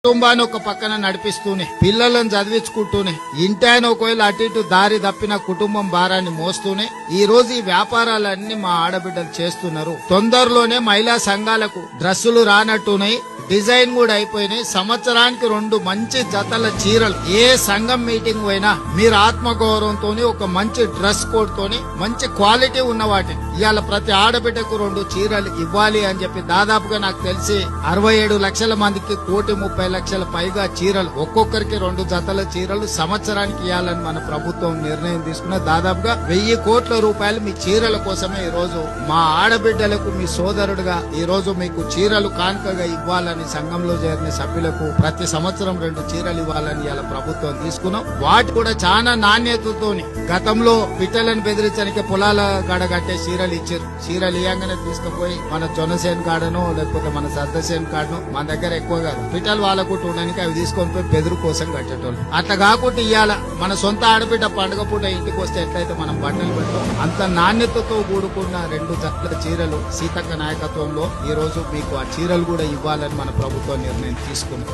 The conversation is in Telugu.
కుటుంబాన్ని ఒక పక్కన నడిపిస్తూనే పిల్లలను చదివించుకుంటూనే ఇంటాయన ఒకవేళ అటు ఇటు దారి తప్పిన కుటుంబం భారాన్ని మోస్తూనే ఈ రోజు ఈ వ్యాపారాలన్నీ మా ఆడబిడ్డలు చేస్తున్నారు. తొందరలోనే మహిళా సంఘాలకు డ్రెస్సులు రానట్టున్నాయి, డిజైన్ కూడా అయిపోయినాయి. సంవత్సరానికి 2 మంచి జతల చీరలు. ఏ సంఘం మీటింగ్ పోయినా మీరు ఆత్మగౌరవంతో ఒక మంచి డ్రెస్ కోడ్ తోని మంచి క్వాలిటీ ఉన్న వాటిని ఇవాళ ప్రతి ఆడబిడ్డకు 2 చీరలు ఇవ్వాలి అని చెప్పి దాదాపుగా నాకు తెలిసి 67 లక్షల మందికి 1,30,00,000 పైగా చీరలు, ఒక్కొక్కరికి 2 జతల చీరలు సంవత్సరానికి ఇవ్వాలని మన ప్రభుత్వం నిర్ణయం తీసుకున్న దాదాపుగా 1,000 కోట్ల రూపాయలు మీ చీరల కోసమే ఈ రోజు మా ఆడబిడ్డలకు మీ సోదరుడుగా ఈ రోజు మీకు చీరలు కానుకగా ఇవ్వాలని సంఘంలో చేరిన సభ్యులకు ప్రతి సంవత్సరం 2 చీరలు ఇవ్వాలని ఇలా ప్రభుత్వం తీసుకున్నాం. వాటి కూడా చాలా నాణ్యతతోని గతంలో పిట్టలను బెదిరించడానికి పొలాల గడ కట్టే చీరలు ఇచ్చారు. చీరలు ఇయ్యంగానే తీసుకుపోయి మన జొన్నసేన్ కాడను లేకపోతే మన సర్దసేన్ కాడను మన దగ్గర ఎక్కువ కాదు పిట్టలు వాళ్ళకు ఉండడానికి అవి తీసుకొని పోయి బెదురు కోసం కట్టేటోళ్ళు. అట్లా కాకుండా ఇయ్యాల మన సొంత ఆడబిడ్డ పండుగ పూట ఇంటికి వస్తే ఎట్లయితే మనం బట్టలు పెడతాం అంత నాణ్యతతో కూడుకున్న 2 జతల చీరలు సీతక్క నాయకత్వంలో ఈ రోజు మీకు ఆ చీరలు కూడా ఇవ్వాలని మన ప్రభుత్వం నిర్ణయం తీసుకుంది.